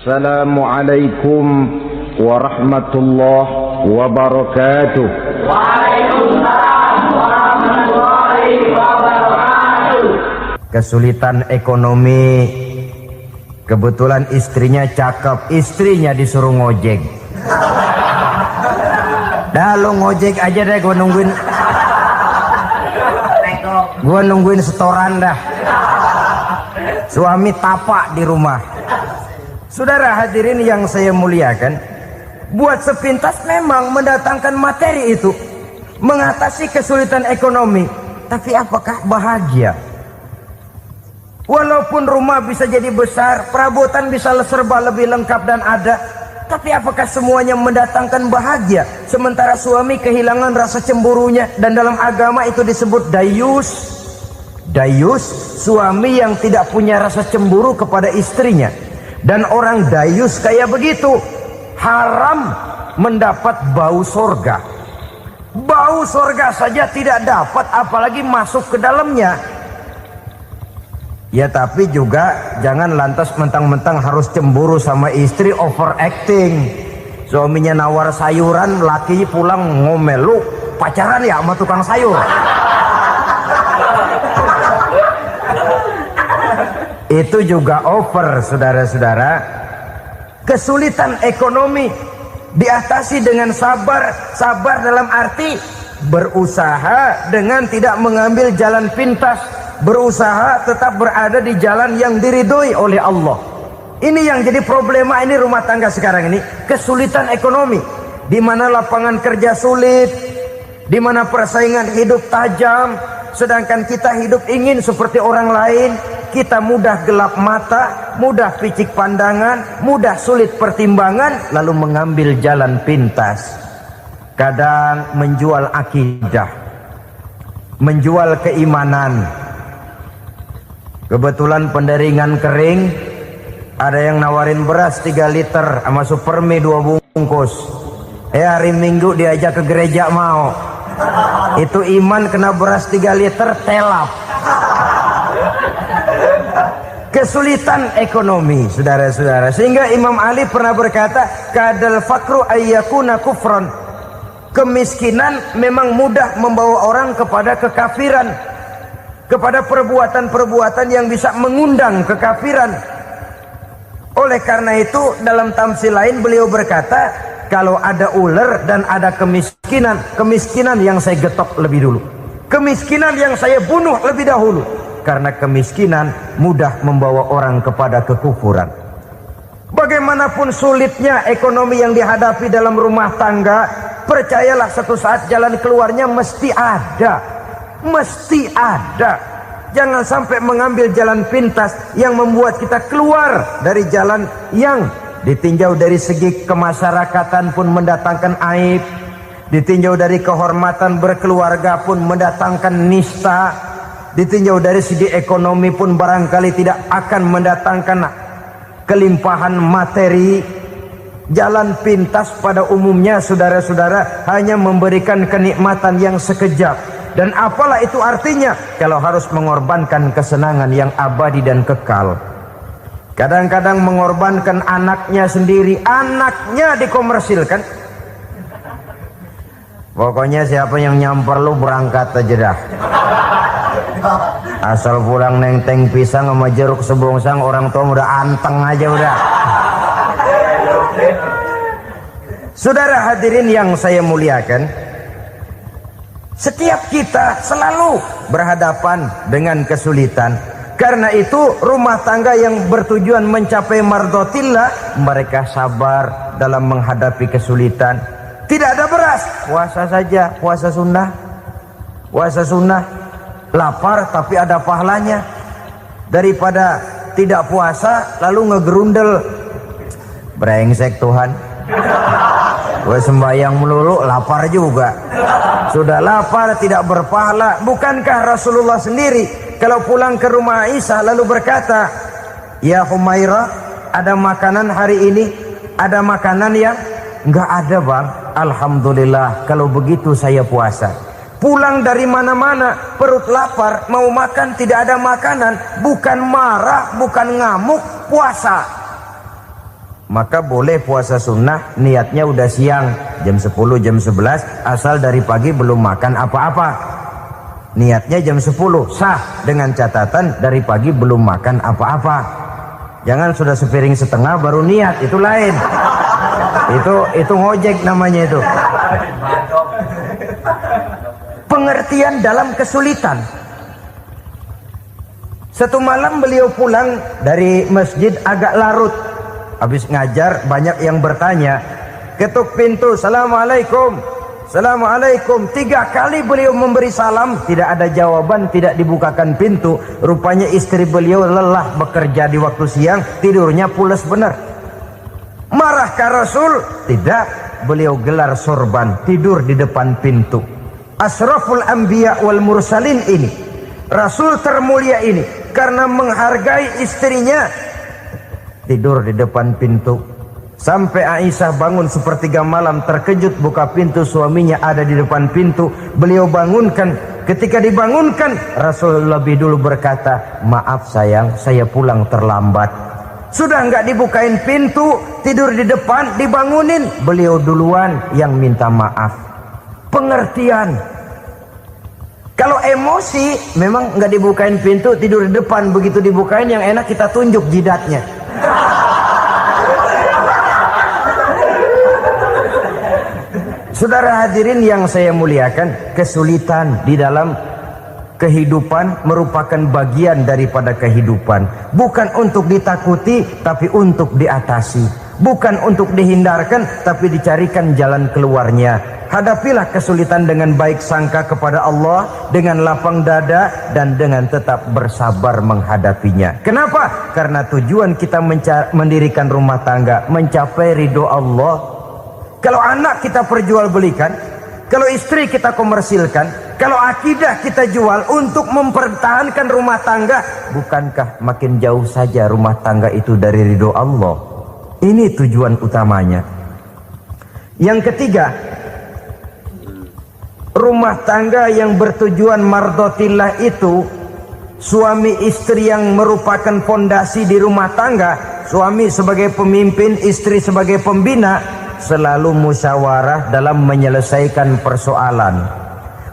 Assalamualaikum warahmatullahi wabarakatuh. Waalaikumsalam warahmatullahi wabarakatuh. Kesulitan ekonomi, kebetulan istrinya cakep, istrinya disuruh ngojek. Dah lo ngojek aja deh, gue nungguin setoran dah. Suami tapak di rumah. Saudara hadirin yang saya muliakan, buat sepintas memang mendatangkan materi itu mengatasi kesulitan ekonomi, tapi apakah bahagia? Walaupun rumah bisa jadi besar, perabotan bisa serba lebih lengkap dan ada, tapi apakah semuanya mendatangkan bahagia? Sementara suami kehilangan rasa cemburunya, dan dalam agama itu disebut dayus. Dayus, suami yang tidak punya rasa cemburu kepada istrinya. Dan orang dayus kayak begitu haram mendapat bau sorga. Bau sorga saja tidak dapat, apalagi masuk ke dalamnya. Ya tapi juga jangan lantas mentang-mentang harus cemburu sama istri, overacting. Suaminya nawar sayuran, laki pulang ngomel, lu pacaran ya sama tukang sayur. Itu juga over, saudara-saudara. Kesulitan ekonomi diatasi dengan sabar. Sabar dalam arti berusaha dengan tidak mengambil jalan pintas, berusaha tetap berada di jalan yang diridhoi oleh Allah. Ini yang jadi problema ini rumah tangga sekarang ini, kesulitan ekonomi, di mana lapangan kerja sulit, di mana persaingan hidup tajam, sedangkan kita hidup ingin seperti orang lain. Kita mudah gelap mata, mudah picik pandangan, mudah sulit pertimbangan, lalu mengambil jalan pintas. Kadang menjual akidah, menjual keimanan. Kebetulan penderingan kering, ada yang nawarin beras 3 liter sama supermi 2 bungkus. Hari Minggu diajak ke gereja mau. Itu iman kena beras 3 liter telap. Kesulitan ekonomi, saudara-saudara, sehingga Imam Ali pernah berkata, kadal fakru ayyakuna kufron. Kemiskinan memang mudah membawa orang kepada kekafiran, kepada perbuatan-perbuatan yang bisa mengundang kekafiran. Oleh karena itu dalam tamsil lain beliau berkata, kalau ada ular dan ada kemiskinan, kemiskinan yang saya getok lebih dulu, kemiskinan yang saya bunuh lebih dahulu. Karena kemiskinan mudah membawa orang kepada kekufuran. Bagaimanapun sulitnya ekonomi yang dihadapi dalam rumah tangga, percayalah satu saat jalan keluarnya mesti ada. Mesti ada. Jangan sampai mengambil jalan pintas yang membuat kita keluar dari jalan yang ditinjau dari segi kemasyarakatan pun mendatangkan aib, ditinjau dari kehormatan berkeluarga pun mendatangkan nista, ditinjau dari segi ekonomi pun barangkali tidak akan mendatangkan kelimpahan materi. Jalan pintas pada umumnya, saudara-saudara, hanya memberikan kenikmatan yang sekejap. Dan apalah itu artinya kalau harus mengorbankan kesenangan yang abadi dan kekal. Kadang-kadang mengorbankan anaknya sendiri, anaknya dikomersilkan. Pokoknya siapa yang nyamper lu berangkat aja dah. Asal pulang nenteng pisang sama jeruk sebongsang, orang tua udah anteng aja udah. Saudara hadirin yang saya muliakan, setiap kita selalu berhadapan dengan kesulitan. Karena itu rumah tangga yang bertujuan mencapai mardhatillah, mereka sabar dalam menghadapi kesulitan. Tidak ada beras, puasa saja, puasa sunnah. Puasa sunnah. Lapar tapi ada pahalanya, daripada tidak puasa lalu ngegerundel. Brengsek Tuhan, gue sembahyang melulu lapar juga. Sudah lapar tidak berpahala. Bukankah Rasulullah sendiri kalau pulang ke rumah Aisyah lalu berkata, ya Humairah, ada makanan hari ini? Ada makanan yang enggak ada bang. Alhamdulillah kalau begitu saya puasa. Pulang dari mana-mana, perut lapar, mau makan tidak ada makanan, bukan marah, bukan ngamuk, puasa. maka boleh puasa sunnah niatnya udah siang, jam 10, jam 11, asal dari pagi belum makan apa-apa. Niatnya jam 10, sah dengan catatan dari pagi belum makan apa-apa. Jangan sudah sepiring setengah baru niat, itu lain. Itu ngojek namanya itu. Pengertian dalam kesulitan. Satu malam beliau pulang dari masjid agak larut. Habis ngajar banyak yang bertanya, ketuk pintu, Assalamualaikum, Assalamualaikum. 3 kali beliau memberi salam, tidak ada jawaban, tidak dibukakan pintu. Rupanya istri beliau lelah bekerja di waktu siang, tidurnya pules benar. Marahkah Rasul? Tidak, beliau gelar sorban, tidur di depan pintu. Asraful anbiya wal mursalin ini, Rasul termulia ini, karena menghargai istrinya, tidur di depan pintu. Sampai Aisyah bangun sepertiga malam, terkejut buka pintu, suaminya ada di depan pintu. Beliau bangunkan. Ketika dibangunkan, Rasul lebih dulu berkata, maaf sayang, saya pulang terlambat. Sudah nggak dibukain pintu, tidur di depan, dibangunin, beliau duluan yang minta maaf. Pengertian. Kalau emosi, memang nggak dibukain pintu, tidur di depan. Begitu dibukain, yang enak kita tunjuk jidatnya. Saudara hadirin yang saya muliakan, kesulitan di dalam kehidupan merupakan bagian daripada kehidupan. Bukan untuk ditakuti, tapi untuk diatasi. Bukan untuk dihindarkan, tapi dicarikan jalan keluarnya. Hadapilah kesulitan dengan baik sangka kepada Allah, dengan lapang dada, dan dengan tetap bersabar menghadapinya. Kenapa? Karena tujuan kita mendirikan rumah tangga, mencapai ridho Allah. Kalau anak kita perjualbelikan, kalau istri kita komersilkan, kalau akidah kita jual untuk mempertahankan rumah tangga, bukankah makin jauh saja rumah tangga itu dari ridho Allah? Ini tujuan utamanya. Yang ketiga, rumah tangga yang bertujuan mardotillah itu, suami istri yang merupakan fondasi di rumah tangga, suami sebagai pemimpin, istri sebagai pembina, selalu musyawarah dalam menyelesaikan persoalan.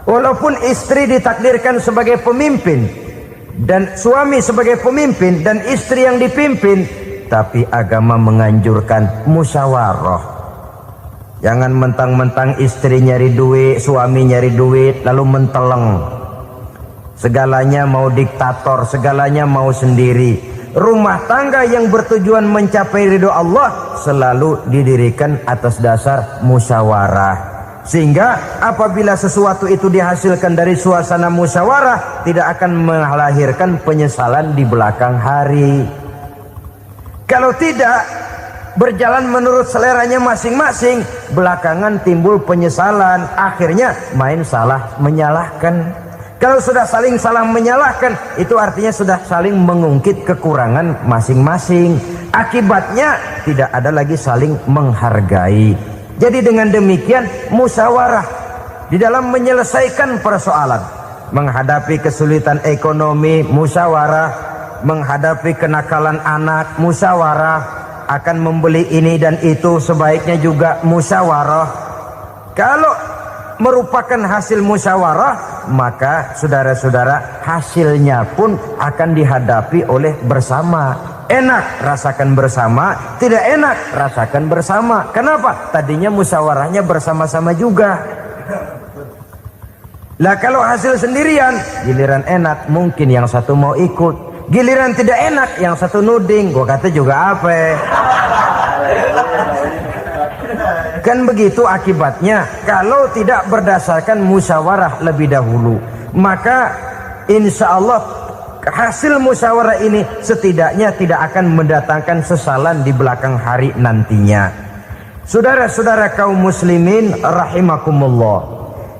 Walaupun istri ditakdirkan sebagai pemimpin dan suami sebagai pemimpin dan istri yang dipimpin, tapi agama menganjurkan musyawarah. Jangan mentang-mentang istri nyari duit, suami nyari duit, lalu menteleng. Segalanya mau diktator, segalanya mau sendiri. Rumah tangga yang bertujuan mencapai ridho Allah selalu didirikan atas dasar musyawarah. Sehingga apabila sesuatu itu dihasilkan dari suasana musyawarah, tidak akan melahirkan penyesalan di belakang hari. Kalau tidak, berjalan menurut seleranya masing-masing, belakangan timbul penyesalan, akhirnya main salah menyalahkan. Kalau sudah saling salah menyalahkan, itu artinya sudah saling mengungkit kekurangan masing-masing. Akibatnya tidak ada lagi saling menghargai. Jadi dengan demikian musyawarah di dalam menyelesaikan persoalan. Menghadapi kesulitan ekonomi, musyawarah. Menghadapi kenakalan anak, musyawarah. Akan membeli ini dan itu, sebaiknya juga musyawarah. Kalau merupakan hasil musyawarah, maka saudara-saudara hasilnya pun akan dihadapi oleh bersama. Enak rasakan bersama, tidak enak rasakan bersama. Kenapa? Tadinya musyawarahnya bersama-sama juga. Lah kalau hasil sendirian, giliran enak mungkin yang satu mau ikut, giliran tidak enak yang satu nuding, gua kata juga apa? Kan begitu akibatnya kalau tidak berdasarkan musyawarah lebih dahulu. Maka insya Allah hasil musyawarah ini setidaknya tidak akan mendatangkan sesalan di belakang hari nantinya. Saudara-saudara kaum muslimin rahimakumullah,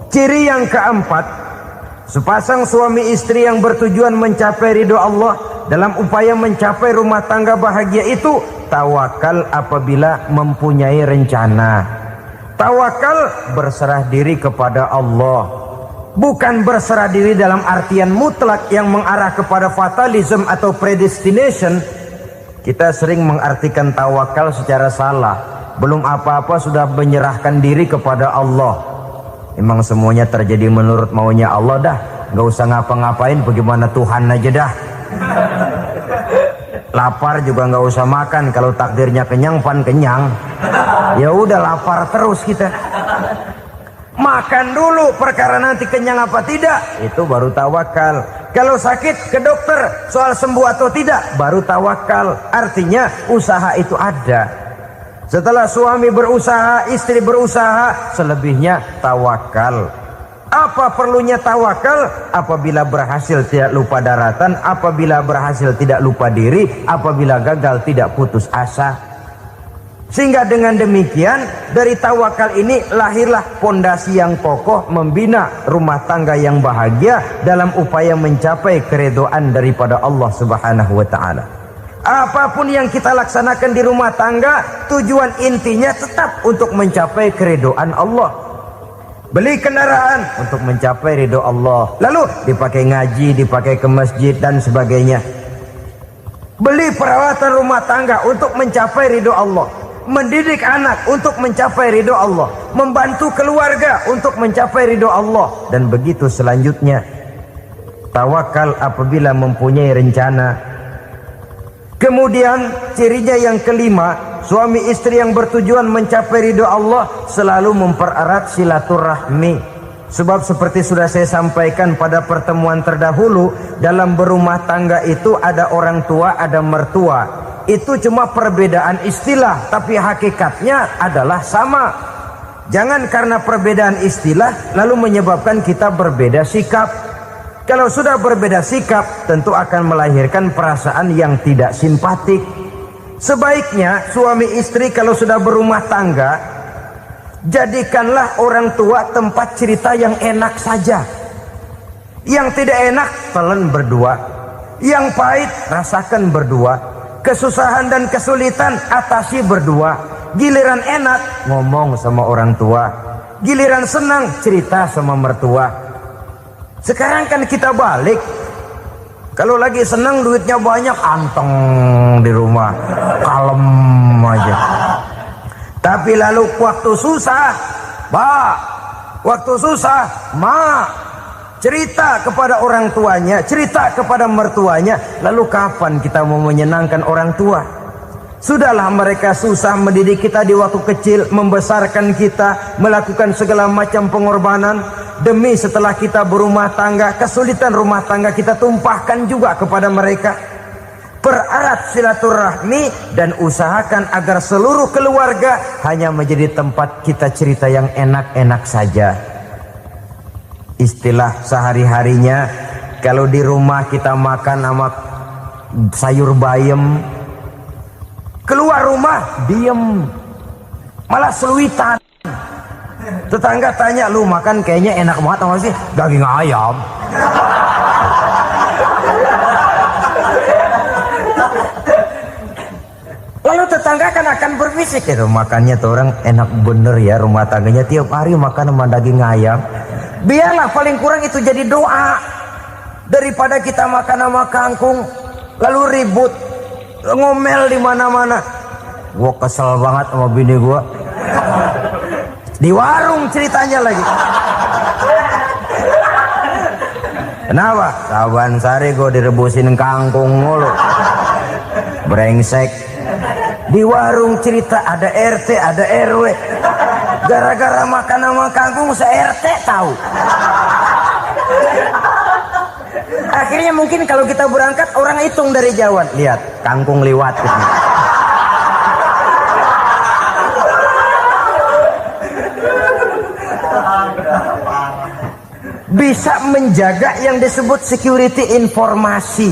ciri yang keempat, sepasang suami istri yang bertujuan mencapai ridho Allah dalam upaya mencapai rumah tangga bahagia itu tawakal apabila mempunyai rencana. Tawakal berserah diri kepada Allah. Bukan berserah diri dalam artian mutlak yang mengarah kepada fatalism atau predestination. Kita sering mengartikan tawakal secara salah. Belum apa-apa sudah menyerahkan diri kepada Allah. Emang semuanya terjadi menurut maunya Allah dah. Gak usah ngapa-ngapain, bagaimana Tuhan aja dah. Lapar juga nggak usah makan, kalau takdirnya kenyang pan kenyang. Ya udah lapar terus kita. Makan dulu, perkara nanti kenyang apa tidak, itu baru tawakal. Kalau sakit ke dokter, soal sembuh atau tidak, baru tawakal. Artinya usaha itu ada. Setelah suami berusaha, istri berusaha, selebihnya tawakal. Apa perlunya tawakal? Apabila berhasil tidak lupa daratan, apabila berhasil tidak lupa diri, apabila gagal tidak putus asa. Sehingga dengan demikian dari tawakal ini lahirlah pondasi yang kokoh membina rumah tangga yang bahagia dalam upaya mencapai keridhaan daripada Allah Subhanahu wa taala. Apapun yang kita laksanakan di rumah tangga, tujuan intinya tetap untuk mencapai keridhaan Allah. Beli kendaraan untuk mencapai ridho Allah, lalu dipakai ngaji, dipakai ke masjid dan sebagainya. Beli peralatan rumah tangga untuk mencapai ridho Allah. Mendidik anak untuk mencapai ridho Allah. Membantu keluarga untuk mencapai ridho Allah. Dan begitu selanjutnya. Tawakal apabila mempunyai rencana. Kemudian cirinya yang kelima, suami istri yang bertujuan mencapai ridho Allah selalu mempererat silaturahmi. Sebab seperti sudah saya sampaikan pada pertemuan terdahulu, dalam berumah tangga itu ada orang tua, ada mertua. Itu cuma perbedaan istilah, tapi hakikatnya adalah sama. Jangan karena perbedaan istilah lalu menyebabkan kita berbeda sikap. Kalau sudah berbeda sikap, tentu akan melahirkan perasaan yang tidak simpatik. Sebaiknya suami istri kalau sudah berumah tangga, jadikanlah orang tua tempat cerita yang enak saja. Yang tidak enak, telan berdua. Yang pahit, rasakan berdua. Kesusahan dan kesulitan, atasi berdua. Giliran enak, ngomong sama orang tua. Giliran senang, cerita sama mertua. Sekarang kan kita balik. Kalau lagi senang duitnya banyak, anteng di rumah, kalem aja. Tapi lalu waktu susah, waktu susah, cerita kepada orang tuanya, cerita kepada mertuanya. Lalu kapan kita mau menyenangkan orang tua? Sudahlah mereka susah mendidik kita di waktu kecil, membesarkan kita, melakukan segala macam pengorbanan. Demi setelah kita berumah tangga, kesulitan rumah tangga kita tumpahkan juga kepada mereka. Pererat silaturahmi dan usahakan agar seluruh keluarga hanya menjadi tempat kita cerita yang enak-enak saja. Istilah sehari-harinya, kalau di rumah kita makan sama sayur bayam, keluar rumah diem, malah seluitan. Tetangga tanya, lu makan kayaknya enak banget apa sih? Daging ayam. Lalu tetangga kan akan berbisik, itu makannya tuh orang enak bener ya, rumah tangganya tiap hari makan sama daging ayam. Biarlah paling kurang itu jadi doa, daripada kita makan sama kangkung lalu ribut ngomel di mana-mana. Gua kesel banget sama bini gua. Di warung ceritanya lagi. Kenapa? Saban sari gue direbusin kangkung mulu. Brengsek. Di warung cerita ada RT, ada RW. Gara-gara makan sama kangkung se-RT tahu. Akhirnya mungkin kalau kita berangkat orang hitung dari jauhan. Lihat, kangkung liwat gitu. Bisa menjaga yang disebut security informasi,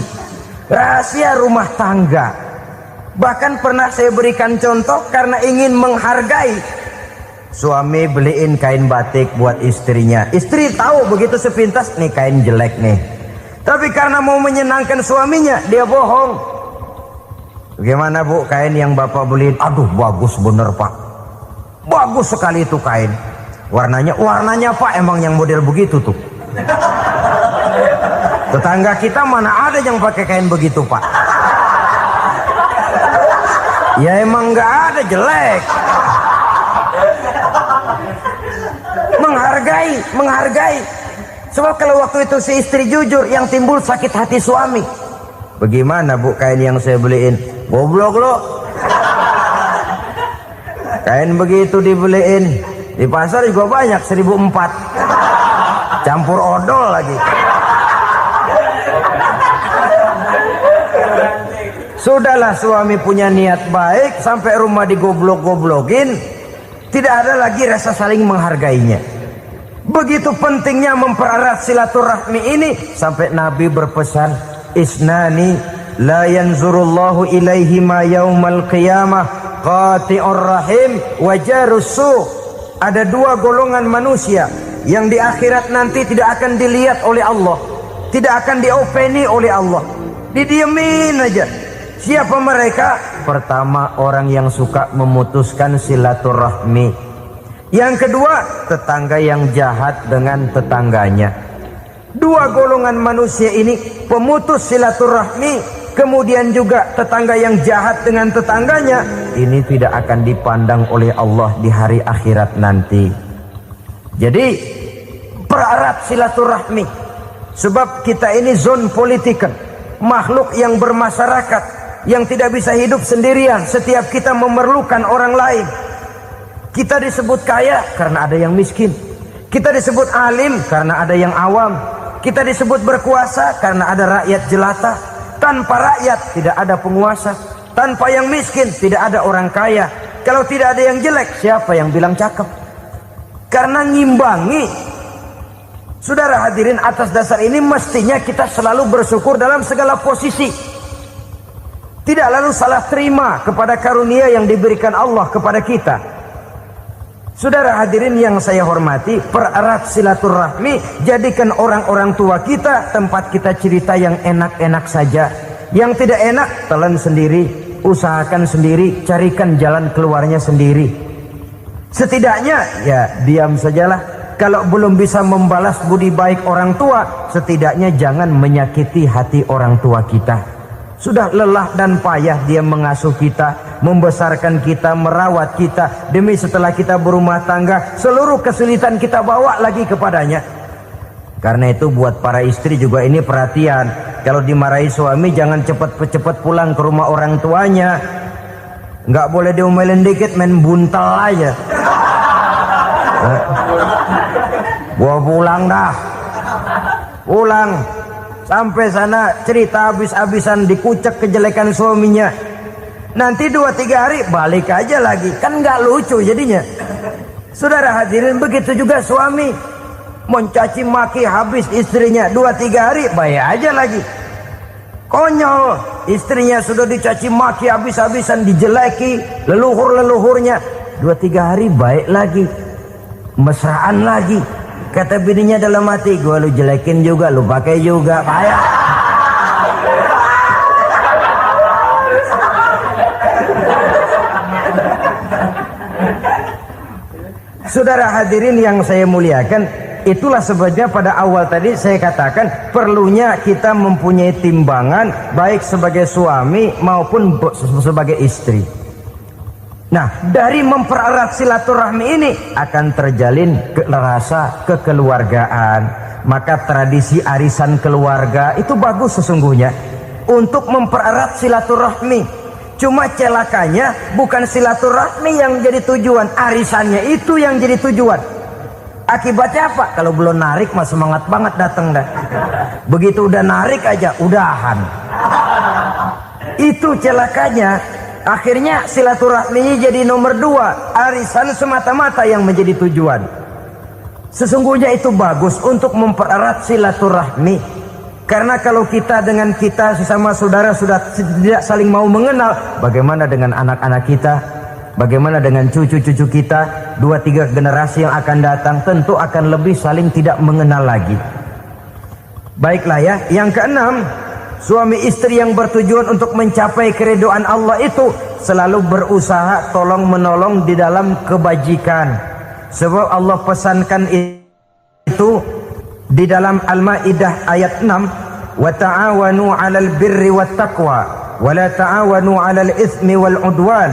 rahasia rumah tangga. Bahkan pernah saya berikan contoh karena ingin menghargai. Suami beliin kain batik buat istrinya. Istri tahu begitu sepintas, nih kain jelek nih. Tapi karena mau menyenangkan suaminya, dia bohong. Bagaimana bu, kain yang bapak beliin? Aduh bagus bener pak. Bagus sekali itu kain. Warnanya pak emang yang model begitu tuh. Tetangga kita mana ada yang pakai kain begitu pak. Ya emang nggak ada jelek. Menghargai. Sebab kalau waktu itu si istri jujur, yang timbul sakit hati suami. Bagaimana bu kain yang saya beliin? Goblok lo. Kain begitu dibeliin di pasar juga banyak 1.400. Campur odol lagi. Sudahlah suami punya niat baik, sampai rumah digoblok-goblokin, tidak ada lagi rasa saling menghargainya. Begitu pentingnya mempererat silaturahmi ini, sampai Nabi berpesan, isnani la yanzurullahu ilaihima yaumal qiyamah qati'ur rahim wa jarus su'. Ada dua golongan manusia yang di akhirat nanti tidak akan dilihat oleh Allah, tidak akan diopeni oleh Allah, didiemin aja. Siapa mereka? Pertama, orang yang suka memutuskan silaturahmi. Yang kedua, tetangga yang jahat dengan tetangganya. Dua golongan manusia ini, pemutus silaturahmi, kemudian juga tetangga yang jahat dengan tetangganya, ini tidak akan dipandang oleh Allah di hari akhirat nanti. Jadi pererat silaturahmi, sebab kita ini zon politikan, makhluk yang bermasyarakat, yang tidak bisa hidup sendirian. Setiap kita memerlukan orang lain. Kita disebut kaya karena ada yang miskin. Kita disebut alim karena ada yang awam. Kita disebut berkuasa karena ada rakyat jelata. Tanpa rakyat tidak ada penguasa. Tanpa yang miskin tidak ada orang kaya. Kalau tidak ada yang jelek, siapa yang bilang cakep? Karena ngimbangi. Saudara hadirin, atas dasar ini mestinya kita selalu bersyukur dalam segala posisi. Tidak lalu salah terima kepada karunia yang diberikan Allah kepada kita. Saudara hadirin yang saya hormati, pererat silaturahmi, jadikan orang-orang tua kita tempat kita cerita yang enak-enak saja. Yang tidak enak, telan sendiri, usahakan sendiri, carikan jalan keluarnya sendiri. Setidaknya, ya diam sajalah. Kalau belum bisa membalas budi baik orang tua, setidaknya jangan menyakiti hati orang tua kita. Sudah lelah dan payah dia mengasuh kita, membesarkan kita, merawat kita, demi setelah kita berumah tangga, seluruh kesulitan kita bawa lagi kepadanya. Karena itu buat para istri juga ini perhatian. Kalau dimarahi suami, jangan cepat-cepat pulang ke rumah orang tuanya. Nggak boleh diomelin dikit, main buntal aja. Gua pulang dah. Pulang. Sampai sana cerita habis-habisan, dikucek kejelekan suaminya. Nanti 2-3 hari balik aja lagi. Kan nggak lucu jadinya. Saudara hadirin, begitu juga suami. Mencaci maki habis istrinya, 2-3 hari bayar aja lagi. Konyol, istrinya sudah dicaci maki habis-habisan, dijeleki leluhur-leluhurnya, 2-3 hari baik lagi, mesraan lagi. Kata bininya dalam hati, gua lu jelekin juga, lu pakai juga, payah. Saudara hadirin yang saya muliakan, itulah sebabnya pada awal tadi saya katakan perlunya kita mempunyai timbangan baik sebagai suami maupun sebagai istri. Nah, dari mempererat silaturahmi ini akan terjalin rasa kekeluargaan. Maka tradisi arisan keluarga itu bagus sesungguhnya untuk mempererat silaturahmi. Cuma celakanya bukan silaturahmi yang jadi tujuan, arisannya itu yang jadi tujuan. Akibatnya apa? Kalau belum narik mah semangat banget datang dah. Begitu udah narik aja udahan. Itu celakanya. Akhirnya silaturahmi jadi nomor 2, arisan semata-mata yang menjadi tujuan. Sesungguhnya itu bagus untuk mempererat silaturahmi. Karena kalau kita dengan kita sesama saudara sudah tidak saling mau mengenal, bagaimana dengan anak-anak kita? Bagaimana dengan cucu-cucu kita? 2-3 generasi yang akan datang tentu akan lebih saling tidak mengenal lagi. Baiklah ya, yang keenam, suami istri yang bertujuan untuk mencapai keridhaan Allah itu selalu berusaha tolong menolong di dalam kebajikan. Sebab Allah pesankan itu di dalam Al-Maidah ayat 6, wa ta'awanu 'alal birri wat taqwa Wala ta'awanu 'alal itsmi wal 'udwan.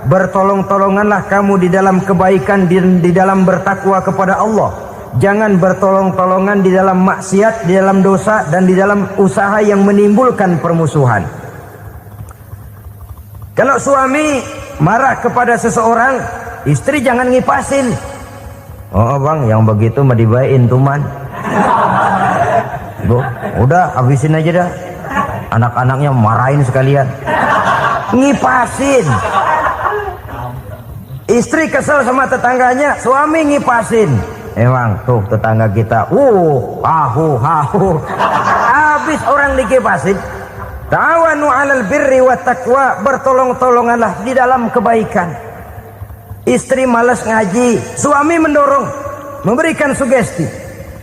Bertolong-tolonganlah kamu di dalam kebaikan, di dalam bertakwa kepada Allah. Jangan bertolong-tolongan di dalam maksiat, di dalam dosa, dan di dalam usaha yang menimbulkan permusuhan. Kalau suami marah kepada seseorang, istri jangan ngipasin. Oh bang, yang begitu mah dibayain tuman. Bu, udah habisin aja dah. Anak-anaknya marahin sekalian. Ngipasin. Istri kesel sama tetangganya, suami ngipasin. Emang tuh tetangga kita, hahu. Habis orang dikipasin. Ta'awanu 'alal birri wat taqwa, bertolong-tolonganlah di dalam kebaikan. Istri malas ngaji, suami mendorong, memberikan sugesti.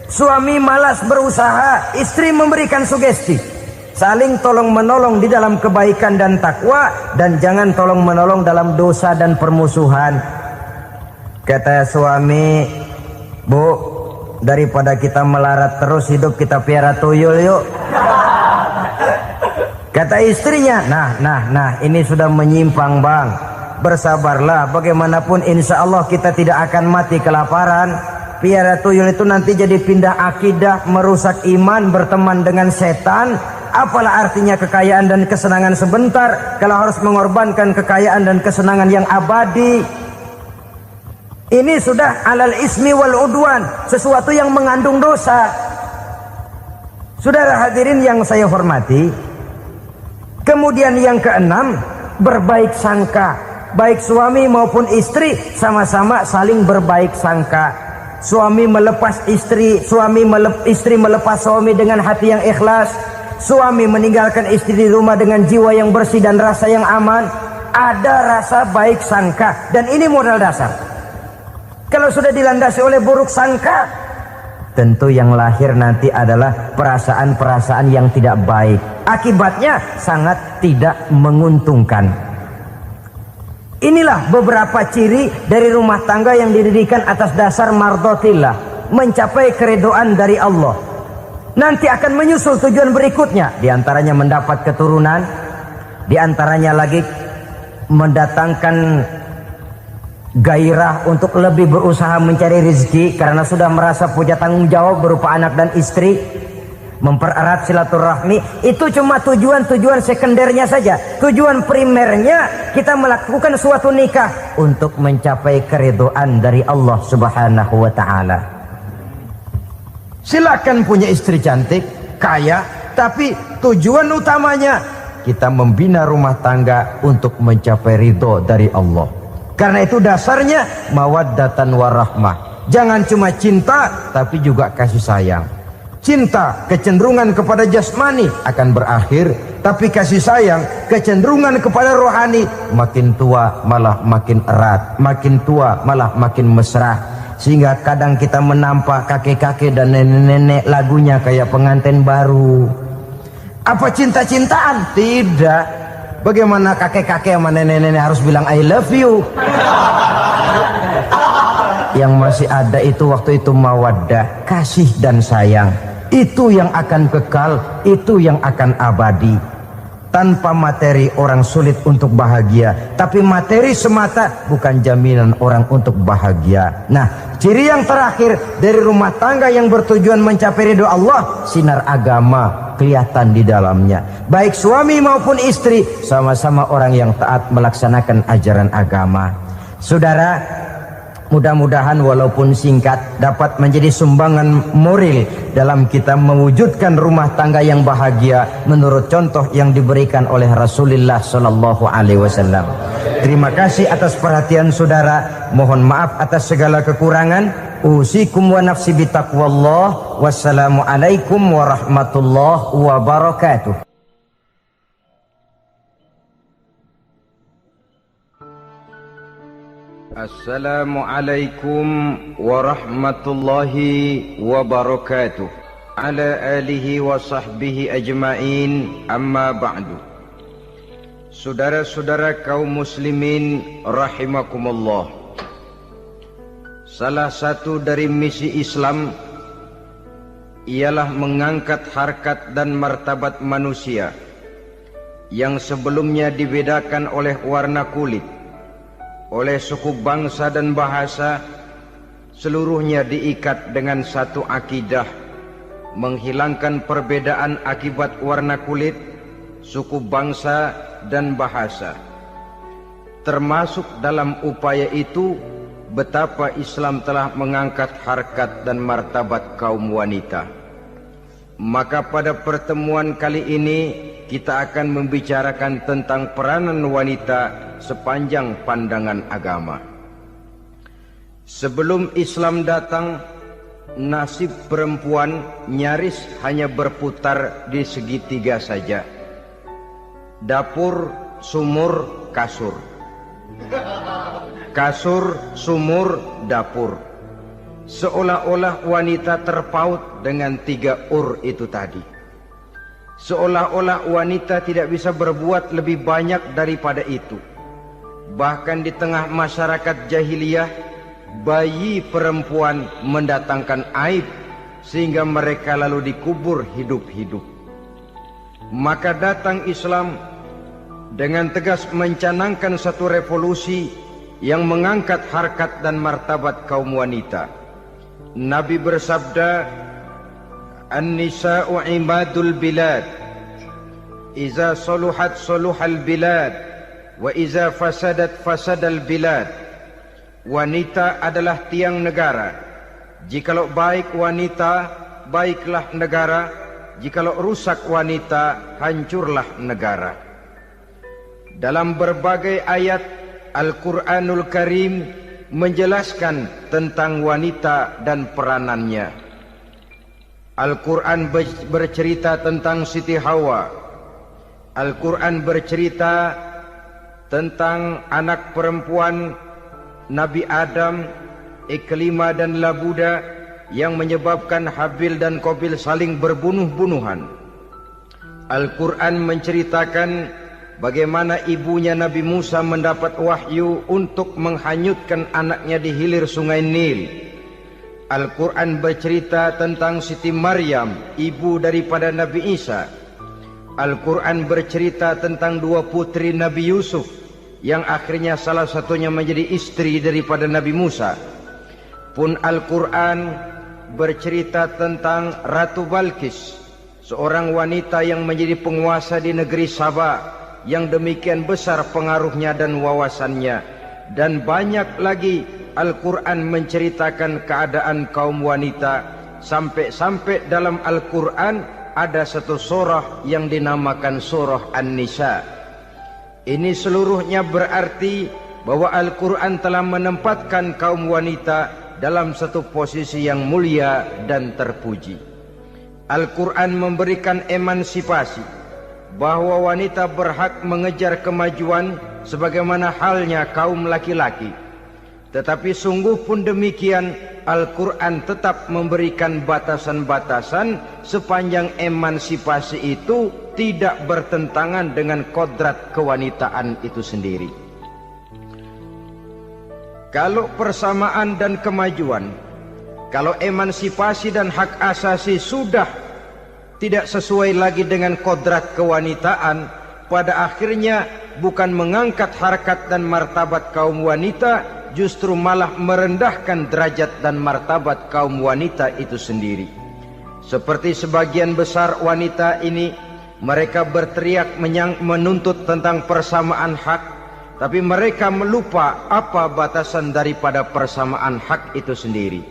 Suami malas berusaha, istri memberikan sugesti. Saling tolong menolong di dalam kebaikan dan takwa, dan jangan tolong menolong dalam dosa dan permusuhan. Kata suami, Bu, daripada kita melarat terus hidup, kita piara tuyul yuk. Kata istrinya, nah ini sudah menyimpang bang. Bersabarlah, bagaimanapun insya Allah kita tidak akan mati kelaparan. Piara tuyul itu nanti jadi pindah akidah, merusak iman, berteman dengan setan. Apalah artinya kekayaan dan kesenangan sebentar kalau harus mengorbankan kekayaan dan kesenangan yang abadi. Ini sudah alal ismi wal udwan, sesuatu yang mengandung dosa. Saudara hadirin yang saya hormati, kemudian yang keenam, berbaik sangka. Baik suami maupun istri sama-sama saling berbaik sangka. Suami melepas istri, istri melepas suami dengan hati yang ikhlas. Suami meninggalkan istri di rumah dengan jiwa yang bersih dan rasa yang aman. Ada rasa baik sangka, dan ini modal dasar. Kalau sudah dilandasi oleh buruk sangka, tentu yang lahir nanti adalah perasaan-perasaan yang tidak baik. Akibatnya sangat tidak menguntungkan. Inilah beberapa ciri dari rumah tangga yang didirikan atas dasar mardhatillah, mencapai keridhaan dari Allah. Nanti akan menyusul tujuan berikutnya, diantaranya mendapat keturunan, diantaranya lagi mendatangkan gairah untuk lebih berusaha mencari rezeki karena sudah merasa punya tanggung jawab berupa anak dan istri. Mempererat silaturahmi. Itu cuma tujuan-tujuan sekundernya saja. Tujuan primernya kita melakukan suatu nikah untuk mencapai keridhaan dari Allah Subhanahu wa ta'ala. Silakan punya istri cantik, kaya, tapi tujuan utamanya kita membina rumah tangga untuk mencapai ridho dari Allah. Karena itu dasarnya mawaddatan warahmah. Jangan cuma cinta, tapi juga kasih sayang. Cinta, kecenderungan kepada jasmani akan berakhir, tapi kasih sayang, kecenderungan kepada rohani, makin tua malah makin erat, makin tua malah makin mesra. Sehingga kadang kita menampak kakek-kakek dan nenek-nenek lagunya kayak pengantin baru. Apa cinta-cintaan? Tidak. Bagaimana kakek-kakek sama nenek-nenek harus bilang I love you? Yang masih ada itu waktu itu mawaddah, kasih dan sayang. Itu yang akan kekal, itu yang akan abadi. Tanpa materi orang sulit untuk bahagia, tapi materi semata bukan jaminan orang untuk bahagia. Nah, ciri yang terakhir dari rumah tangga yang bertujuan mencapai ridho Allah, sinar agama kelihatan di dalamnya. Baik suami maupun istri sama-sama orang yang taat melaksanakan ajaran agama. Saudara, mudah-mudahan walaupun singkat dapat menjadi sumbangan moral dalam kita mewujudkan rumah tangga yang bahagia menurut contoh yang diberikan oleh Rasulullah Sallallahu Alaihi Wasallam. Terima kasih atas perhatian saudara. Mohon maaf atas segala kekurangan. Usikum wa nafsi bitaqwallah. Wassalamualaikum warahmatullahi wabarakatuh. Assalamualaikum warahmatullahi wabarakatuh. Ala alihi wa sahbihi ajma'in, amma ba'du. Saudara-saudara kaum muslimin rahimakumullah. Salah satu dari misi Islam ialah mengangkat harkat dan martabat manusia yang sebelumnya dibedakan oleh warna kulit, oleh suku bangsa dan bahasa, seluruhnya diikat dengan satu akidah, menghilangkan perbedaan akibat warna kulit, suku bangsa dan bahasa. Termasuk dalam upaya itu betapa Islam telah mengangkat harkat dan martabat kaum wanita. Maka pada pertemuan kali ini kita akan membicarakan tentang peranan wanita sepanjang pandangan agama. Sebelum Islam datang, nasib perempuan nyaris hanya berputar di segitiga saja. Dapur, sumur, kasur. Kasur, sumur, dapur. Seolah-olah wanita terpaut dengan 3 itu tadi. Seolah-olah wanita tidak bisa berbuat lebih banyak daripada itu. Bahkan di tengah masyarakat jahiliyah, bayi perempuan mendatangkan aib sehingga mereka lalu dikubur hidup-hidup. Maka datang Islam dengan tegas mencanangkan satu revolusi yang mengangkat harkat dan martabat kaum wanita. Nabi bersabda, "An-nisa'u imadul bilad. Iza saluhat saluhal bilad, wa iza fasadat fasadal bilad." Wanita adalah tiang negara. Jikalau baik wanita, baiklah negara. Jikalau rusak wanita, hancurlah negara. Dalam berbagai ayat Al-Quranul Karim menjelaskan tentang wanita dan peranannya. Al-Quran bercerita tentang Siti Hawa. Al-Quran bercerita tentang anak perempuan Nabi Adam, Iklimah dan Labuda, yang menyebabkan Habil dan Qabil saling berbunuh-bunuhan. Al-Quran menceritakan bagaimana ibunya Nabi Musa mendapat wahyu untuk menghanyutkan anaknya di hilir sungai Nil. Al-Quran bercerita tentang Siti Maryam, ibu daripada Nabi Isa. Al-Quran bercerita tentang 2 putri Nabi Yusuf, yang akhirnya salah satunya menjadi istri daripada Nabi Musa. Pun Al-Quran bercerita tentang Ratu Balkis, seorang wanita yang menjadi penguasa di negeri Sabah, yang demikian besar pengaruhnya dan wawasannya. Dan banyak lagi Al-Quran menceritakan keadaan kaum wanita, sampai-sampai dalam Al-Quran ada satu surah yang dinamakan surah An-Nisa. Ini seluruhnya berarti bahwa Al-Quran telah menempatkan kaum wanita dalam satu posisi yang mulia dan terpuji. Al-Quran memberikan emansipasi, bahwa wanita berhak mengejar kemajuan sebagaimana halnya kaum laki-laki. Tetapi sungguh pun demikian, Al-Quran tetap memberikan batasan-batasan sepanjang emansipasi itu tidak bertentangan dengan kodrat kewanitaan itu sendiri. Kalau persamaan dan kemajuan, kalau emansipasi dan hak asasi sudah tidak sesuai lagi dengan kodrat kewanitaan, pada akhirnya bukan mengangkat harkat dan martabat kaum wanita, justru malah merendahkan derajat dan martabat kaum wanita itu sendiri. Seperti sebagian besar wanita ini, mereka berteriak menuntut tentang persamaan hak, tapi mereka melupa apa batasan daripada persamaan hak itu sendiri.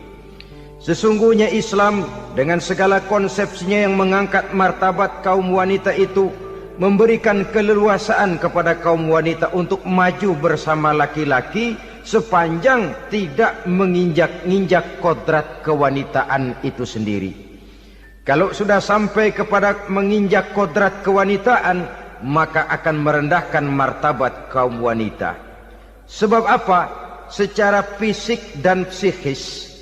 Sesungguhnya Islam dengan segala konsepsinya yang mengangkat martabat kaum wanita itu memberikan keleluasaan kepada kaum wanita untuk maju bersama laki-laki sepanjang tidak menginjak-injak kodrat kewanitaan itu sendiri. Kalau sudah sampai kepada menginjak kodrat kewanitaan, maka akan merendahkan martabat kaum wanita. Sebab apa? Secara fisik dan psikis,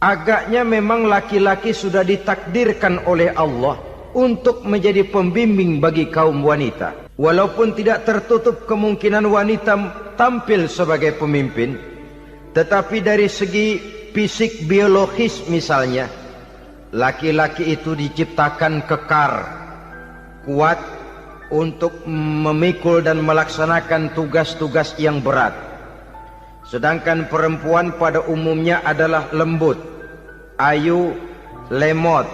agaknya memang laki-laki sudah ditakdirkan oleh Allah untuk menjadi pembimbing bagi kaum wanita. Walaupun tidak tertutup kemungkinan wanita tampil sebagai pemimpin, tetapi dari segi fisik biologis misalnya, laki-laki itu diciptakan kekar, kuat, untuk memikul dan melaksanakan tugas-tugas yang berat. Sedangkan perempuan pada umumnya adalah lembut, ayu, lemot,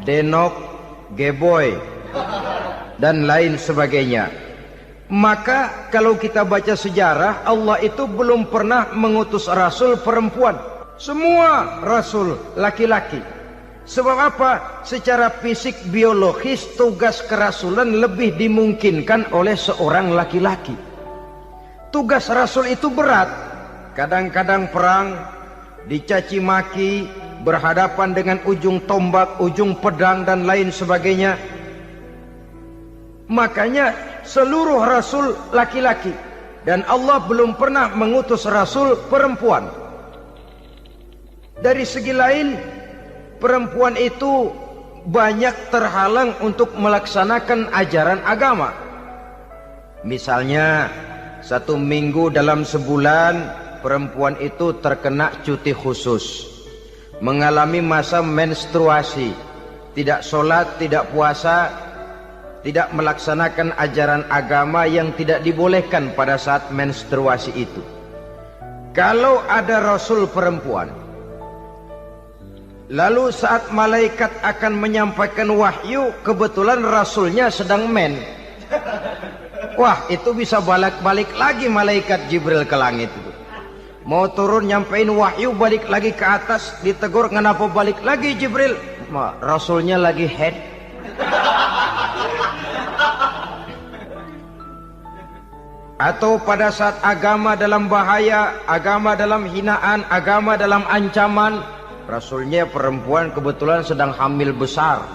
denok, geboy, dan lain sebagainya. Maka kalau kita baca sejarah, Allah itu belum pernah mengutus rasul perempuan. Semua rasul laki-laki. Sebab apa? Secara fisik biologis tugas kerasulan lebih dimungkinkan oleh seorang laki-laki. Tugas rasul itu berat. Kadang-kadang perang, dicaci maki, berhadapan dengan ujung tombak, ujung pedang dan lain sebagainya. Makanya seluruh rasul laki-laki, dan Allah belum pernah mengutus rasul perempuan. Dari segi lain, perempuan itu banyak terhalang untuk melaksanakan ajaran agama. Misalnya 1 minggu dalam sebulan perempuan itu terkena cuti khusus, mengalami masa menstruasi, tidak sholat, tidak puasa, tidak melaksanakan ajaran agama yang tidak dibolehkan pada saat menstruasi itu. Kalau ada rasul perempuan, lalu saat malaikat akan menyampaikan wahyu, kebetulan rasulnya sedang wah, itu bisa balik lagi malaikat Jibril ke langit itu. Mau turun nyampein wahyu, balik lagi ke atas, ditegur, kenapa balik lagi Jibril? Rasulnya lagi head. Atau pada saat agama dalam bahaya, agama dalam hinaan, agama dalam ancaman, rasulnya perempuan kebetulan sedang hamil besar.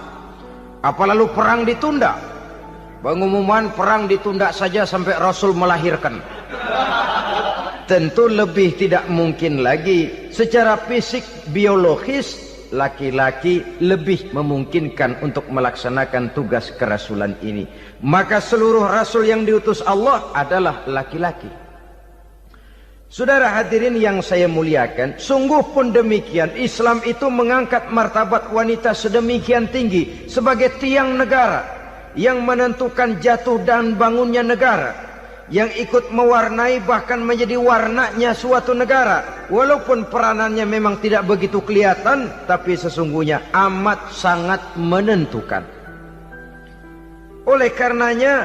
Apa lalu perang ditunda? Pengumuman perang ditunda saja sampai rasul melahirkan. Tentu lebih tidak mungkin lagi. Secara fisik biologis laki-laki lebih memungkinkan untuk melaksanakan tugas kerasulan ini. Maka seluruh rasul yang diutus Allah adalah laki-laki. Saudara hadirin yang saya muliakan, sungguh pun demikian, Islam itu mengangkat martabat wanita sedemikian tinggi sebagai tiang negara yang menentukan jatuh dan bangunnya negara, yang ikut mewarnai bahkan menjadi warnanya suatu negara. Walaupun peranannya memang tidak begitu kelihatan, tapi sesungguhnya amat sangat menentukan. Oleh karenanya,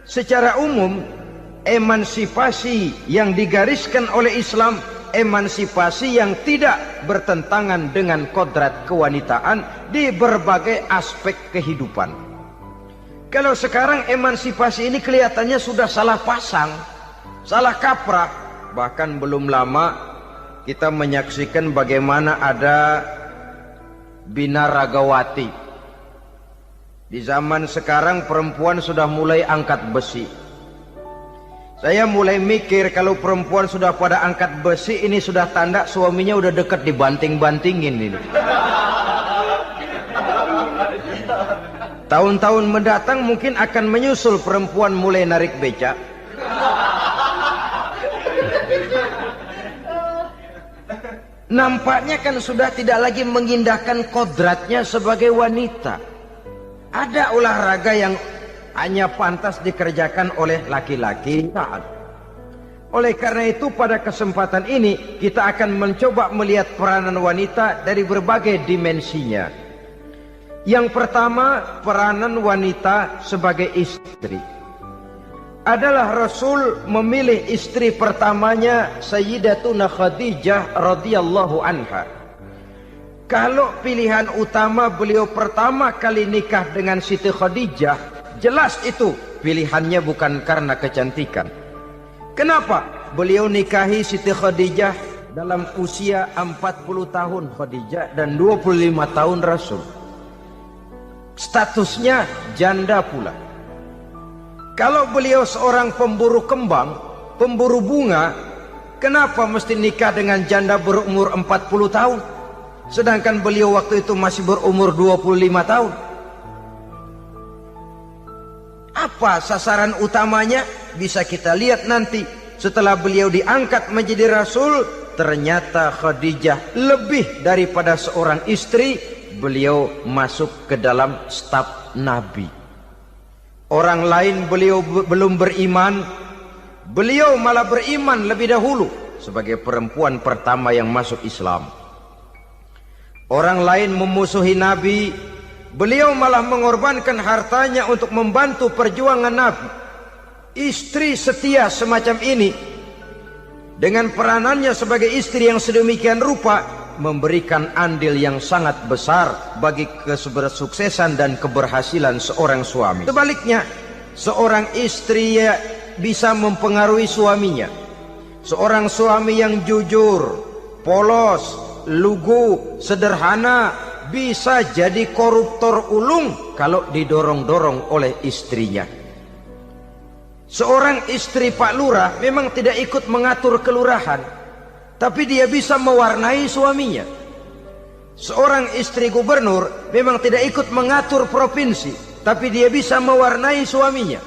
secara umum, emansipasi yang digariskan oleh Islam, emansipasi yang tidak bertentangan dengan kodrat kewanitaan di berbagai aspek kehidupan. Kalau sekarang emansipasi ini kelihatannya sudah salah pasang, salah kaprah. Bahkan belum lama kita menyaksikan bagaimana ada binaragawati. Di zaman sekarang perempuan sudah mulai angkat besi. Saya mulai mikir kalau perempuan sudah pada angkat besi, ini sudah tanda suaminya udah dekat dibanting-bantingin ini. Tahun-tahun mendatang mungkin akan menyusul perempuan mulai narik becak. Nampaknya kan sudah tidak lagi mengindahkan kodratnya sebagai wanita. Ada olahraga yang hanya pantas dikerjakan oleh laki-laki. Oleh karena itu pada kesempatan ini kita akan mencoba melihat peranan wanita dari berbagai dimensinya. Yang pertama, peranan wanita sebagai istri. Adalah Rasul memilih istri pertamanya Sayyidatuna Khadijah radhiyallahu anha. Kalau pilihan utama beliau pertama kali nikah dengan Siti Khadijah, jelas itu pilihannya bukan karena kecantikan. Kenapa? Beliau nikahi Siti Khadijah dalam usia 40 tahun Khadijah dan 25 tahun Rasul. Statusnya janda pula. Kalau beliau seorang pemburu kembang, pemburu bunga, kenapa mesti nikah dengan janda berumur 40 tahun? Sedangkan beliau waktu itu masih berumur 25 tahun. Apa sasaran utamanya? Bisa kita lihat nanti. Setelah beliau diangkat menjadi Rasul, ternyata Khadijah lebih daripada seorang istri, beliau masuk ke dalam staf Nabi. Orang lain beliau belum beriman, beliau malah beriman lebih dahulu sebagai perempuan pertama yang masuk Islam. Orang lain memusuhi Nabi, beliau malah mengorbankan hartanya untuk membantu perjuangan Nabi. Istri setia semacam ini, dengan peranannya sebagai istri yang sedemikian rupa, memberikan andil yang sangat besar bagi kesuksesan dan keberhasilan seorang suami. Sebaliknya, seorang istri bisa mempengaruhi suaminya. Seorang suami yang jujur, polos, lugu, sederhana, bisa jadi koruptor ulung kalau didorong-dorong oleh istrinya. Seorang istri Pak Lurah memang tidak ikut mengatur kelurahan, tapi dia bisa mewarnai suaminya. Seorang istri gubernur memang tidak ikut mengatur provinsi, tapi dia bisa mewarnai suaminya.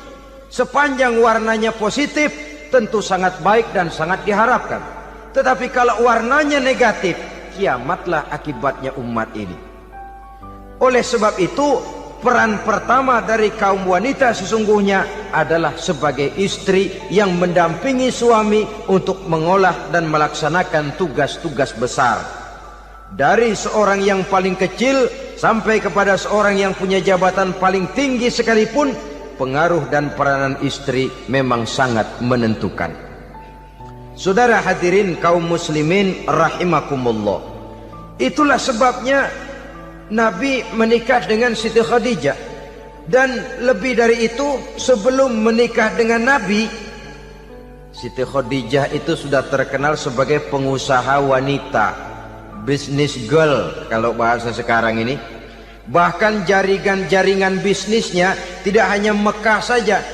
Sepanjang warnanya positif, tentu sangat baik dan sangat diharapkan. Tetapi kalau warnanya negatif, kiamatlah akibatnya umat ini. Oleh sebab itu, peran pertama dari kaum wanita sesungguhnya adalah sebagai istri yang mendampingi suami untuk mengolah dan melaksanakan tugas-tugas besar. Dari seorang yang paling kecil sampai kepada seorang yang punya jabatan paling tinggi sekalipun, pengaruh dan peranan istri memang sangat menentukan. Saudara hadirin kaum muslimin rahimakumullah. Itulah sebabnya Nabi menikah dengan Siti Khadijah. Dan lebih dari itu, sebelum menikah dengan Nabi, Siti Khadijah itu sudah terkenal sebagai pengusaha wanita, business girl kalau bahasa sekarang ini. Bahkan jaringan-jaringan bisnisnya tidak hanya Mekah saja,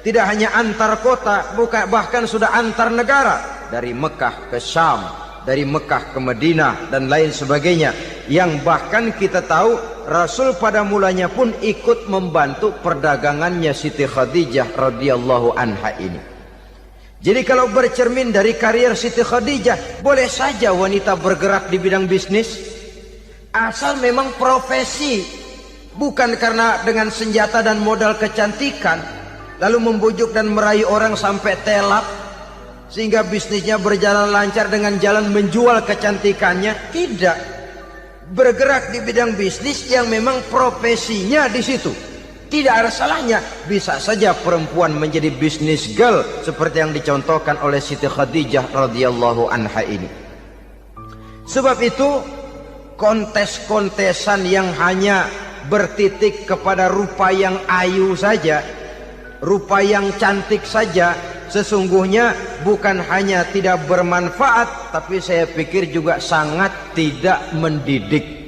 tidak hanya antar kota, bahkan sudah antar negara, dari Mekah ke Syam, dari Mekah ke Madinah dan lain sebagainya, yang bahkan kita tahu Rasul pada mulanya pun ikut membantu perdagangannya Siti Khadijah radhiyallahu anha ini. Jadi kalau bercermin dari karier Siti Khadijah, boleh saja wanita bergerak di bidang bisnis, asal memang profesi, bukan karena dengan senjata dan modal kecantikan lalu membujuk dan meraih orang sampai telap sehingga bisnisnya berjalan lancar dengan jalan menjual kecantikannya. Tidak, bergerak di bidang bisnis yang memang profesinya di situ. Tidak ada salahnya. Bisa saja perempuan menjadi business girl seperti yang dicontohkan oleh Siti Khadijah radhiyallahu anha ini. Sebab itu, kontes-kontesan yang hanya bertitik kepada rupa yang ayu saja, rupa yang cantik saja, sesungguhnya bukan hanya tidak bermanfaat, tapi saya pikir juga sangat tidak mendidik.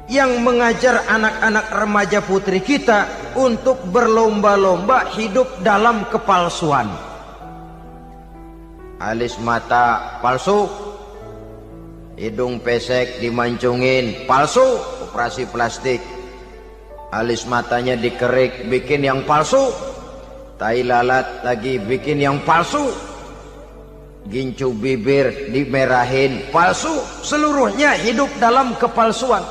Yang mengajar anak-anak remaja putri kita untuk berlomba-lomba hidup dalam kepalsuan. Alis mata palsu, hidung pesek dimancungin, palsu, operasi plastik. Alis matanya dikerik, bikin yang palsu. Tai lalat lagi bikin yang palsu. Gincu bibir dimerahin, palsu. Seluruhnya hidup dalam kepalsuan.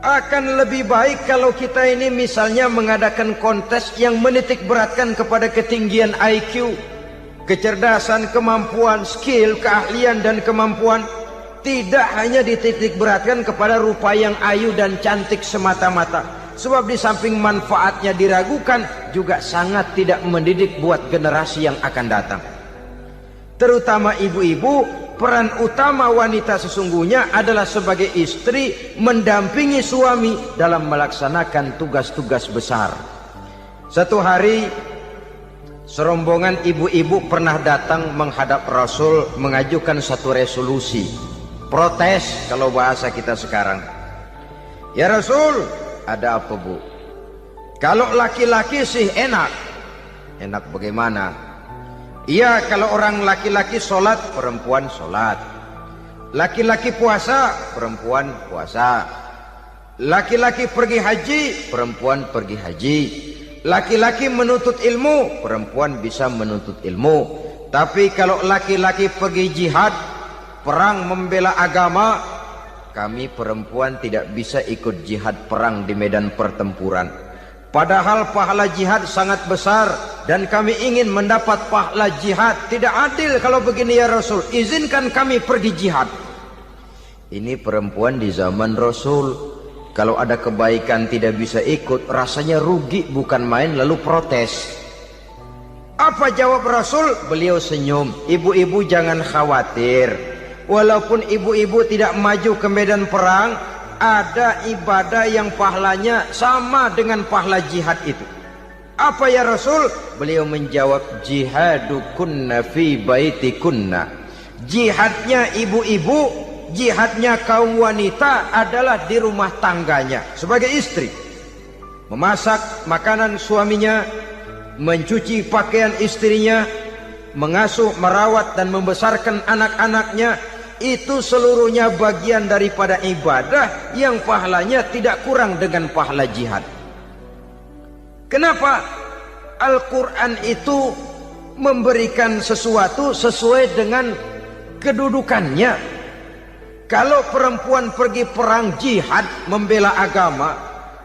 Akan lebih baik kalau kita ini misalnya mengadakan kontes yang menitik beratkan kepada ketinggian IQ, kecerdasan, kemampuan, skill, keahlian dan kemampuan. Tidak hanya dititik beratkan kepada rupa yang ayu dan cantik semata-mata. Sebab di samping manfaatnya diragukan, juga sangat tidak mendidik buat generasi yang akan datang. Terutama ibu-ibu, peran utama wanita sesungguhnya adalah sebagai istri mendampingi suami dalam melaksanakan tugas-tugas besar. Satu hari, serombongan ibu-ibu pernah datang menghadap Rasul mengajukan satu resolusi. Protes kalau bahasa kita sekarang. Ya Rasul, ada apa bu? Kalau laki-laki sih enak. Enak bagaimana? Iya, kalau orang laki-laki sholat, perempuan sholat. Laki-laki puasa, perempuan puasa. Laki-laki pergi haji, perempuan pergi haji. Laki-laki menuntut ilmu, perempuan bisa menuntut ilmu. Tapi kalau laki-laki pergi jihad, perang membela agama, kami perempuan tidak bisa ikut jihad perang di medan pertempuran. Padahal pahala jihad sangat besar dan kami ingin mendapat pahala jihad. Tidak adil kalau begini ya Rasul, izinkan kami pergi jihad. Ini perempuan di zaman Rasul, kalau ada kebaikan tidak bisa ikut, rasanya rugi bukan main, lalu protes. Apa jawab Rasul? Beliau senyum. Ibu-ibu jangan khawatir, walaupun ibu-ibu tidak maju ke medan perang, ada ibadah yang pahalanya sama dengan pahala jihad itu. Apa ya Rasul? Beliau menjawab, jihadukunna fi baitikunna. Jihadnya ibu-ibu, jihadnya kaum wanita adalah di rumah tangganya sebagai istri. Memasak makanan suaminya, mencuci pakaian istrinya, mengasuh, merawat dan membesarkan anak-anaknya, itu seluruhnya bagian daripada ibadah yang pahalanya tidak kurang dengan pahala jihad. Kenapa? Al-Quran itu memberikan sesuatu sesuai dengan kedudukannya. Kalau perempuan pergi perang jihad membela agama,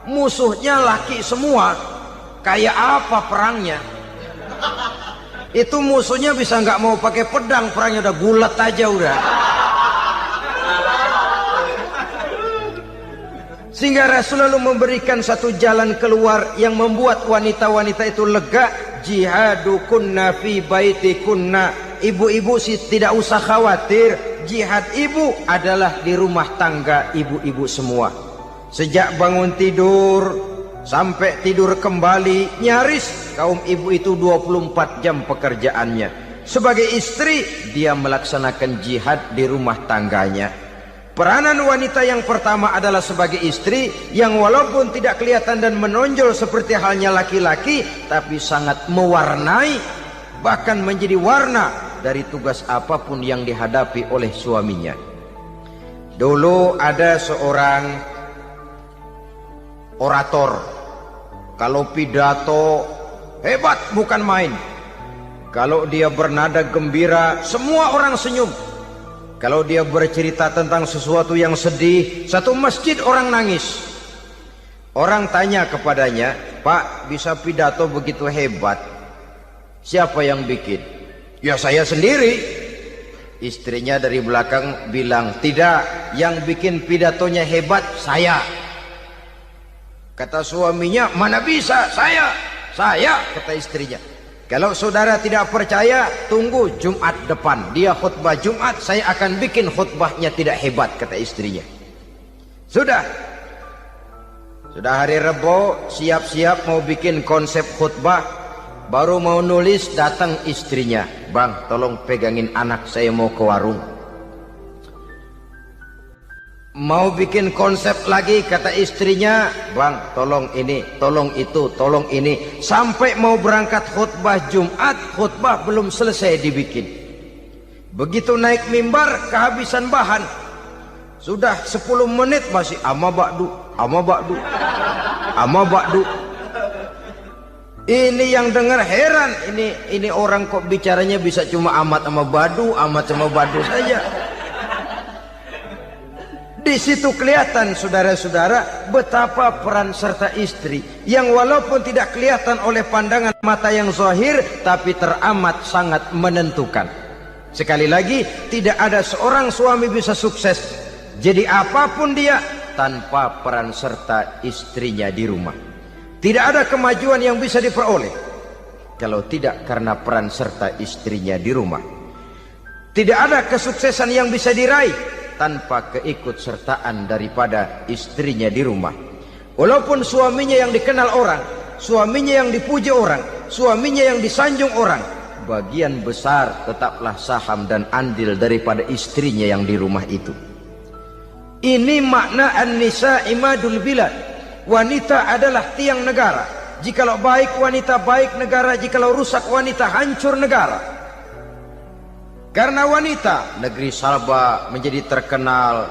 musuhnya laki semua, kayak apa perangnya? Itu musuhnya bisa nggak mau pakai pedang, perangnya udah gulat aja udah. Sehingga Rasul lalu memberikan satu jalan keluar yang membuat wanita-wanita itu lega. Jihadukunna fi baitikunna. Ibu-ibu sih tidak usah khawatir, jihad ibu adalah di rumah tangga ibu-ibu semua. Sejak bangun tidur sampai tidur kembali, nyaris kaum ibu itu 24 jam pekerjaannya. Sebagai istri, dia melaksanakan jihad di rumah tangganya. Peranan wanita yang pertama adalah sebagai istri, yang walaupun tidak kelihatan dan menonjol seperti halnya laki-laki, tapi sangat mewarnai, bahkan menjadi warna dari tugas apapun yang dihadapi oleh suaminya. Dulu ada seorang orator, kalau pidato hebat bukan main. Kalau dia bernada gembira, semua orang senyum. Kalau dia bercerita tentang sesuatu yang sedih, satu masjid orang nangis. Orang tanya kepadanya, Pak, bisa pidato begitu hebat, siapa yang bikin? Ya saya sendiri. Istrinya dari belakang bilang, tidak, yang bikin pidatonya hebat saya. Kata suaminya, mana bisa, saya, kata istrinya. Kalau saudara tidak percaya, tunggu Jumat depan, dia khutbah Jumat, saya akan bikin khutbahnya tidak hebat, kata istrinya. Sudah hari Rebo, siap-siap mau bikin konsep khutbah, baru mau nulis, datang istrinya, Bang, tolong pegangin anak, saya mau ke warung. Mau bikin konsep lagi, kata istrinya, Bang, tolong ini, tolong itu, tolong ini. Sampai mau berangkat khutbah Jumat, khutbah belum selesai dibikin. Begitu naik mimbar, kehabisan bahan. Sudah 10 menit masih ama ba'du. Ini yang dengar heran, ini orang kok bicaranya bisa cuma amat sama badu saja. Di situ kelihatan saudara-saudara betapa peran serta istri yang walaupun tidak kelihatan oleh pandangan mata yang zahir, tapi teramat sangat menentukan. Sekali lagi, tidak ada seorang suami bisa sukses jadi apapun dia tanpa peran serta istrinya di rumah. Tidak ada kemajuan yang bisa diperoleh kalau tidak karena peran serta istrinya di rumah. Tidak ada kesuksesan yang bisa diraih tanpa keikutsertaan daripada istrinya di rumah. Walaupun suaminya yang dikenal orang, suaminya yang dipuji orang, suaminya yang disanjung orang, bagian besar tetaplah saham dan andil daripada istrinya yang di rumah itu. Ini makna an-nisa imadul bilad. Wanita adalah tiang negara. Jikalau baik wanita, baik negara. Jikalau rusak wanita, hancur negara. Karena wanita, negeri Salba menjadi terkenal,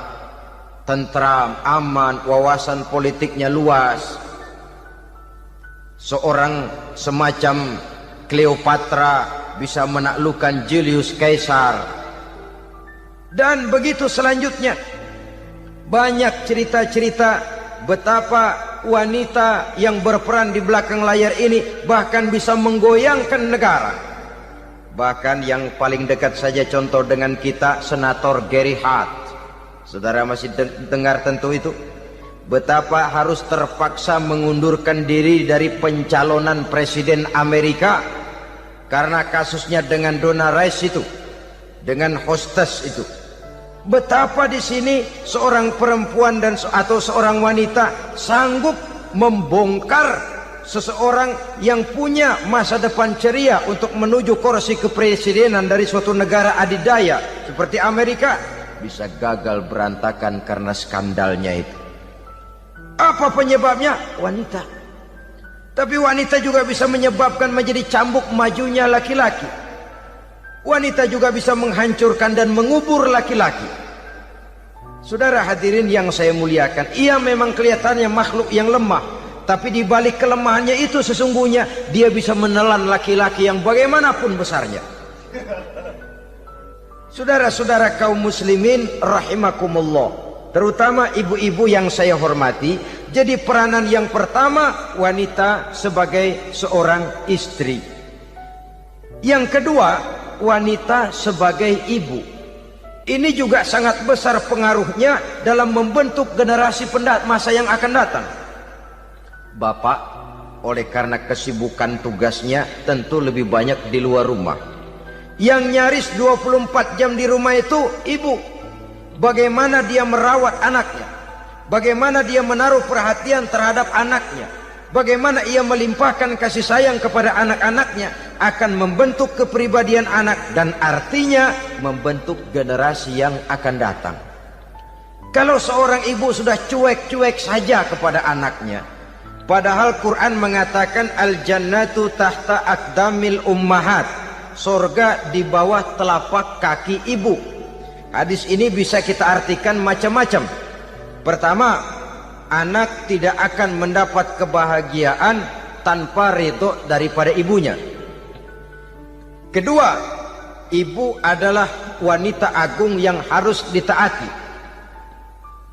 tentram, aman, wawasan politiknya luas. Seorang semacam Cleopatra bisa menaklukkan Julius Caesar. Dan begitu selanjutnya. Banyak cerita-cerita betapa wanita yang berperan di belakang layar ini bahkan bisa menggoyangkan negara. Bahkan yang paling dekat saja contoh dengan kita, Senator Gary Hart. Saudara masih dengar tentu itu. Betapa harus terpaksa mengundurkan diri dari pencalonan presiden Amerika karena kasusnya dengan Donna Rice itu, dengan hostess itu. Betapa di sini seorang perempuan atau seorang wanita sanggup membongkar seseorang yang punya masa depan ceria untuk menuju kursi kepresidenan dari suatu negara adidaya seperti Amerika, bisa gagal berantakan karena skandalnya itu. Apa penyebabnya? Wanita. Tapi wanita juga bisa menyebabkan menjadi cambuk majunya laki-laki. Wanita juga bisa menghancurkan dan mengubur laki-laki. Saudara hadirin yang saya muliakan, ia memang kelihatannya makhluk yang lemah, tapi di balik kelemahannya itu sesungguhnya dia bisa menelan laki-laki yang bagaimanapun besarnya. Saudara-saudara kaum muslimin rahimakumullah, terutama ibu-ibu yang saya hormati, jadi peranan yang pertama wanita sebagai seorang istri. Yang kedua, wanita sebagai ibu. Ini juga sangat besar pengaruhnya dalam membentuk generasi masa yang akan datang. Bapak, oleh karena kesibukan tugasnya, tentu lebih banyak di luar rumah. Yang nyaris 24 jam di rumah itu ibu. Bagaimana dia merawat anaknya, bagaimana dia menaruh perhatian terhadap anaknya, bagaimana ia melimpahkan kasih sayang kepada anak-anaknya, akan membentuk kepribadian anak dan artinya membentuk generasi yang akan datang. Kalau seorang ibu sudah cuek-cuek saja kepada anaknya, padahal Quran mengatakan al-jannatu tahta aqdamil ummahat, surga di bawah telapak kaki ibu. Hadis ini bisa kita artikan macam-macam. Pertama, anak tidak akan mendapat kebahagiaan tanpa ridho daripada ibunya. Kedua, ibu adalah wanita agung yang harus ditaati.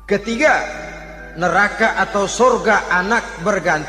Ketiga, neraka atau surga anak bergantung